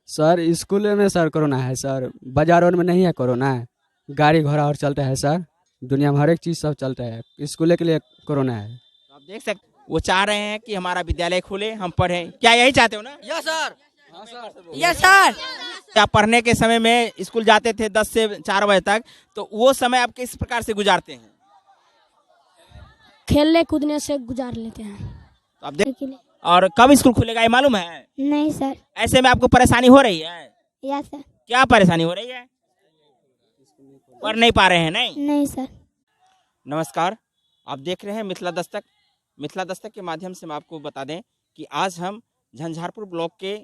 Sir school में sir corona है sir, बाजारों में नहीं है कोरोना है। गाड़ी घोड़ा और चलता है सर, दुनिया में हर एक चीज़ सब चलता है, स्कूल के लिए कोरोना है। तो आप देख सकते वो चाह रहे हैं कि हमारा विद्यालय खुले, हम पढ़ें। क्या यही चाहते हो ना? Yes sir. Yes sir. आप पढ़ने के समय में स्कूल जाते थे 10 से 4 बजे तक, तो वो समय आप किस प्रकार से गुजारते हैं? खेलने कूदने से गुजार लेते हैं। तो आप देख, और कब स्कूल खुलेगा ये मालूम है? नहीं सर। ऐसे में आपको परेशानी हो रही है? Yes sir. क्या परेशानी हो रही है? पढ़ नहीं पा रहे हैं? नहीं सर। नमस्कार, आप देख रहे हैं मिथिला दस्तक। मिथिला दस्तक के माध्यम से हम आपको बता दें कि आज हम झंझारपुर ब्लॉक के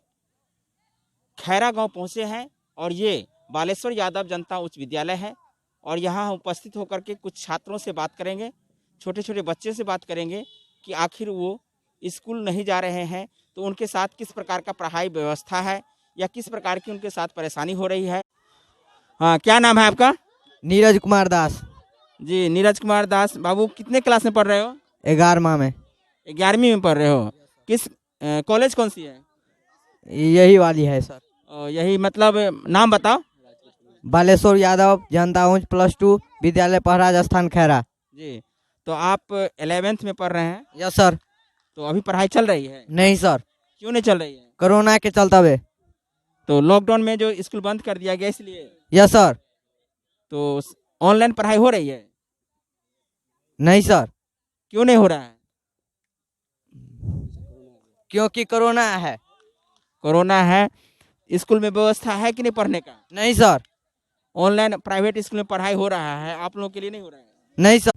खैरा गांव पहुंचे हैं और ये बालेश्वर यादव जनता उच्च विद्यालय है। और यहाँ हम उपस्थित होकर के कुछ छात्रों से बात करेंगे, छोटे छोटे बच्चे से बात करेंगे कि आखिर वो स्कूल नहीं जा रहे हैं तो उनके साथ किस प्रकार का पढ़ाई व्यवस्था है या किस प्रकार की उनके साथ परेशानी हो रही है। हाँ, क्या नाम है आपका? नीरज कुमार दास। जी, नीरज कुमार दास। बाबू कितने क्लास में पढ़ रहे हो? 11वां में। 11वीं में पढ़ रहे हो। किस कॉलेज कौन सी है? यही वाली है सर। यही मतलब नाम बताओ। बालेश्वर यादव जनता उच्च +2 विद्यालय पहराज स्थान खैरा। जी, तो आप 11th में पढ़ रहे हैं? Yes sir. तो अभी पढ़ाई चल रही है? नहीं सर। क्यों नहीं चल रही है? कोरोना के चलते हुए। तो लॉकडाउन में जो स्कूल बंद कर दिया गया इसलिए? Yes sir. तो ऑनलाइन पढ़ाई हो रही है? नहीं सर। क्यों नहीं हो रहा है? क्योंकि कोरोना है। कोरोना है। स्कूल में व्यवस्था है कि नहीं पढ़ने का? नहीं सर। ऑनलाइन प्राइवेट स्कूल में पढ़ाई हो रहा है, आप लोगों के लिए नहीं हो रहा है? नहीं सर।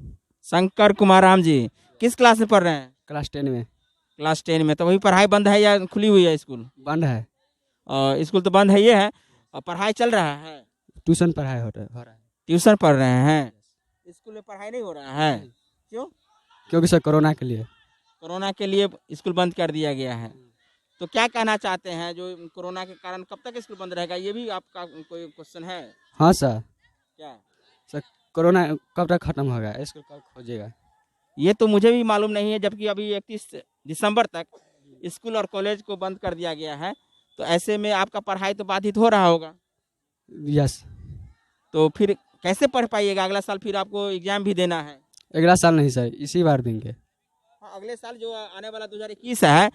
शंकर कुमार राम जी किस क्लास में पढ़ रहे हैं? क्लास 10 में। क्लास 10 में। तो वही पढ़ाई बंद है या खुली हुई है स्कूल? बंद है। स्कूल तो बंद है ये है और पढ़ाई चल रहा है? ट्यूशन पढ़ाई हो रहा है। ट्यूशन पढ़ रहे हैं, स्कूल में पढ़ाई नहीं हो रहा है? क्यों? क्योंकि सर कोरोना के लिए। कोरोना के लिए स्कूल बंद कर दिया गया है। तो क्या कहना चाहते हैं, जो कोरोना के कारण कब तक स्कूल बंद रहेगा, ये भी आपका कोई क्वेश्चन है? हाँ सर। क्या सर कोरोना कब तक खत्म होगा, स्कूल कब खोजेगा? ये तो मुझे भी मालूम नहीं है, जबकि अभी 31 दिसंबर तक स्कूल और कॉलेज को बंद कर दिया गया है। तो ऐसे में आपका पढ़ाई तो बाधित हो रहा होगा। यस। तो फिर कैसे पढ़ पाइएगा? अगला साल फिर आपको एग्जाम भी देना है। अगला साल नहीं सर, इसी बार देंगे। हाँ, अगले साल जो आने वाला 2021 है,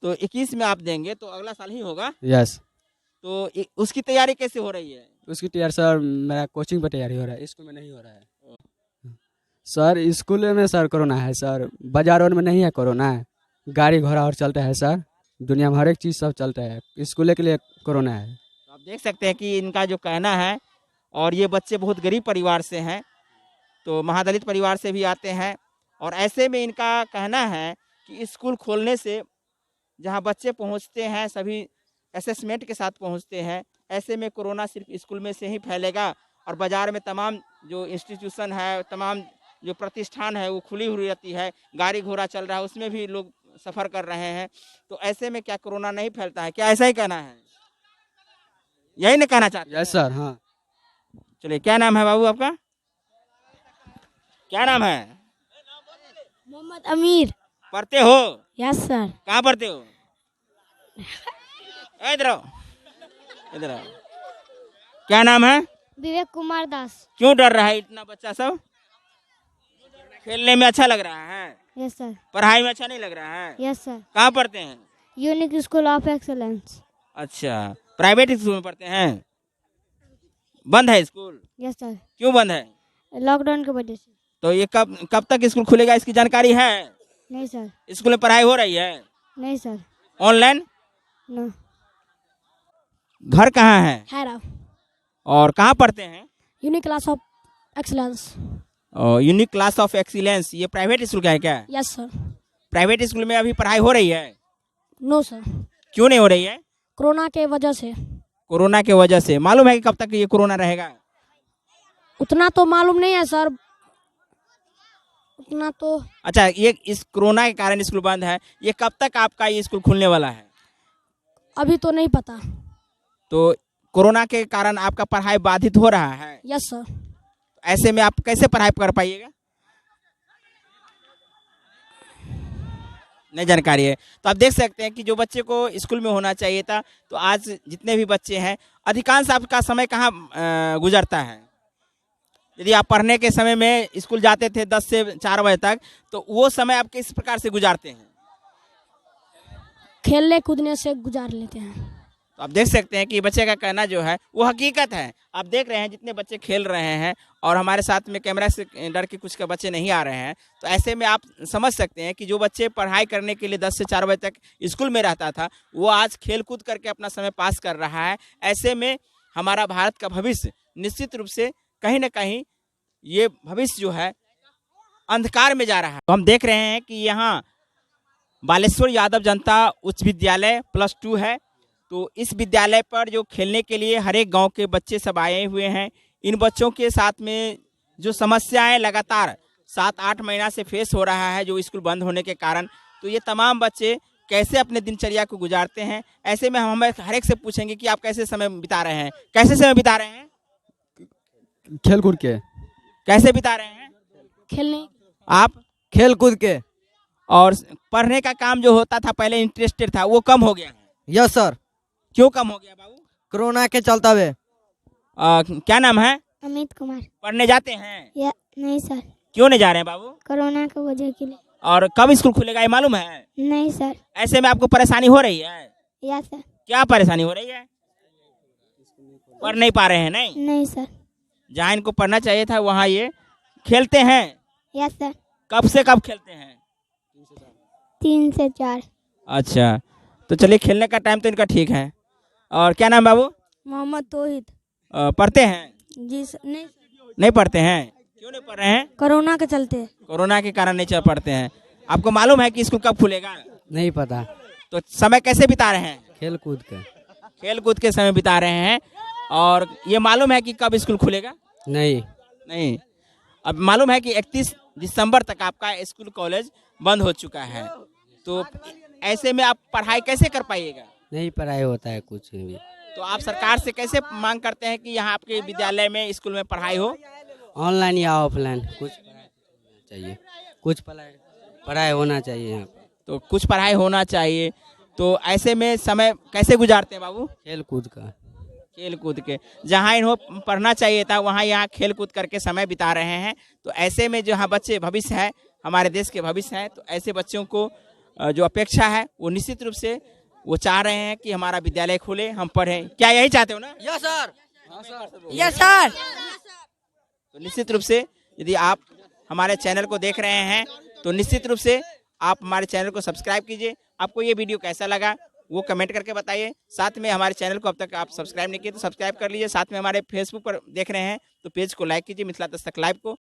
तो 21 में आप देंगे तो अगला साल ही होगा। यस। तो उसकी तैयारी कैसे हो रही है? उसकी तैयारी सर, मेरा कोचिंग पर तैयारी हो रहा है, स्कूल में नहीं हो रहा है सर। स्कूल में सर कोरोना है सर, बाजारों में नहीं है कोरोना है। गाड़ी घोड़ा और चलता है सर, दुनिया में हर एक चीज़ सब चलता है, स्कूल के लिए कोरोना है। तो आप देख सकते हैं कि इनका जो कहना है, और ये बच्चे बहुत गरीब परिवार से हैं, तो महादलित परिवार से भी आते हैं। और ऐसे में इनका कहना है कि स्कूल खोलने से जहां बच्चे पहुंचते हैं सभी असेसमेंट के साथ पहुंचते हैं, ऐसे में कोरोना सिर्फ स्कूल में से ही फैलेगा और बाज़ार में तमाम जो इंस्टीट्यूशन है, तमाम जो प्रतिष्ठान है वो खुली हुई रहती है, गाड़ी घोड़ा चल रहा है, उसमें भी लोग सफ़र कर रहे हैं। तो ऐसे में क्या कोरोना नहीं फैलता है? क्या ऐसा ही कहना है? यही नहीं कहना चाहते? Yes sir. हाँ। चलिए, क्या नाम है बाबू आपका? क्या नाम है? मोहम्मद अमीर। पढ़ते हो? Yes sir. कहाँ पढ़ते हो? इधर आओ, इधर आओ। क्या नाम है? विवेक कुमार दास। क्यों डर रहा है इतना बच्चा सब? खेलने में अच्छा लग रहा है, यस सर। पढ़ाई में अच्छा नहीं लग रहा है? Yes sir. कहाँ पढ़ते हैं? Unique school of excellence. अच्छा, प्राइवेट स्कूल में पढ़ते हैं। बंद है स्कूल? Yes sir. क्यों बंद है? लॉकडाउन की वजह से। तो ये कब तक स्कूल खुलेगा, इसकी जानकारी है? नहीं सर। स्कूल में पढ़ाई हो रही है? नहीं सर। ऑनलाइन? नो। घर कहाँ है हैरा। और कहाँ पढ़ते हैं? Unique class of excellence. Unique class of excellence, ये प्राइवेट स्कूल का है क्या? Yes sir. प्राइवेट स्कूल में अभी पढ़ाई हो रही है? No sir. क्यों नहीं हो रही है? कोरोना के वजह से। कोरोना के वजह से। मालूम है कि कब तक ये कोरोना रहेगा? उतना तो मालूम नहीं है सर, उतना तो। अच्छा, ये इस कोरोना के कारण स्कूल बंद है, ये कब तक आपका ये स्कूल खुलने वाला है? अभी तो नहीं पता। तो कोरोना के कारण आपका पढ़ाई बाधित हो रहा है? Yes sir. ऐसे में आप कैसे पढ़ाई कर पाइएगा? नहीं जानकारी है। तो आप देख सकते हैं कि जो बच्चे को स्कूल में होना चाहिए था, तो आज जितने भी बच्चे हैं, अधिकांश आपका समय कहाँ गुजरता है? यदि आप पढ़ने के समय में स्कूल जाते थे 10 से 4 बजे तक, तो वो समय आप किस प्रकार से गुजारते हैं? खेलने कूदने से गुजार लेते हैं। तो आप देख सकते हैं कि बच्चे का कहना जो है वो हकीकत है। आप देख रहे हैं जितने बच्चे खेल रहे हैं, और हमारे साथ में कैमरा से डर के कुछ के बच्चे नहीं आ रहे हैं, तो ऐसे में आप समझ सकते हैं कि जो बच्चे पढ़ाई करने के लिए 10 से 4 बजे तक स्कूल में रहता था, वो आज खेल कूद करके अपना समय पास कर रहा है। ऐसे में हमारा भारत का भविष्य निश्चित रूप से कहीं ना कहीं ये भविष्य जो है अंधकार में जा रहा है। तो हम देख रहे हैं कि यहाँ बालेश्वर यादव जनता उच्च विद्यालय +2 है। तो इस विद्यालय पर जो खेलने के लिए हर एक गांव के बच्चे सब आए हुए हैं। इन बच्चों के साथ में जो समस्याएं लगातार 7-8 महीना से फेस हो रहा है, जो स्कूल बंद होने के कारण, तो ये तमाम बच्चे कैसे अपने दिनचर्या को गुजारते हैं, ऐसे में हम हर एक से पूछेंगे कि आप कैसे समय बिता रहे हैं, कैसे समय बिता रहे हैं, खेल कूद के। कैसे बिता रहे हैं खेलने आप? खेल कूद के। और पढ़ने का काम जो होता था पहले इंटरेस्टेड था, वो कम हो गया है? Yes sir. क्यों कम हो गया बाबू? कोरोना के चलते हुए। क्या नाम है? अमित कुमार। पढ़ने जाते हैं? या नहीं सर, क्यों नहीं जा रहे हैं बाबू? कोरोना की वजह के लिए। और कब स्कूल खुलेगा ये मालूम है? नहीं सर। ऐसे में आपको परेशानी हो रही है? या सर। क्या परेशानी हो रही है? पढ़ नहीं पा रहे हैं? नहीं, नहीं सर। जहाँ इनको पढ़ना चाहिए था वहाँ ये खेलते हैं? या सर। कब से कब खेलते हैं? 3 से 4। अच्छा, तो चलिए खेलने का टाइम तो इनका ठीक है। और क्या नाम बाबू? मोहम्मद तोहिद। पढ़ते हैं? जी सर। नहीं, नहीं पढ़ते हैं? क्यों नहीं पढ़ रहे हैं? कोरोना के चलते। कोरोना के कारण नहीं चल पढ़ते हैं। आपको मालूम है कि स्कूल कब खुलेगा? नहीं पता। तो समय कैसे बिता रहे हैं? खेल कूद के। खेल कूद के समय बिता रहे हैं। और ये मालूम है कि कब स्कूल खुलेगा? नहीं। नहीं। अब मालूम है कि 31 दिसंबर तक आपका स्कूल कॉलेज बंद हो चुका है, तो ऐसे में आप पढ़ाई कैसे कर पाइएगा? नहीं पढ़ाई होता है कुछ भी। तो आप सरकार से कैसे मांग करते हैं कि यहाँ आपके विद्यालय में स्कूल में पढ़ाई हो? ऑनलाइन या ऑफलाइन कुछ पढ़ाई चाहिए, कुछ पढ़ाई होना चाहिए यहाँ पर। तो कुछ पढ़ाई होना चाहिए। तो ऐसे में समय कैसे गुजारते हैं बाबू? खेल कूद का। खेल कूद के। जहाँ इन्हों पढ़ना चाहिए था वहाँ यहाँ खेल कूद करके समय बिता रहे हैं। तो ऐसे में जो यहाँ बच्चे भविष्य है, हमारे देश के भविष्य हैं, तो ऐसे बच्चों को जो अपेक्षा है वो निश्चित रूप से वो चाह रहे हैं कि हमारा विद्यालय खुले, हम पढ़ें। क्या यही चाहते हो ना? Yes sir. Yes sir. तो निश्चित रूप से यदि आप हमारे चैनल को देख रहे हैं तो निश्चित रूप से आप हमारे चैनल को सब्सक्राइब कीजिए। आपको ये वीडियो कैसा लगा वो कमेंट करके बताइए। साथ में हमारे चैनल को अब तक आप सब्सक्राइब नहीं किए तो सब्सक्राइब कर लीजिए। साथ में हमारे फेसबुक पर देख रहे हैं तो पेज को लाइक कीजिए, मिथिला दस्तक लाइव को।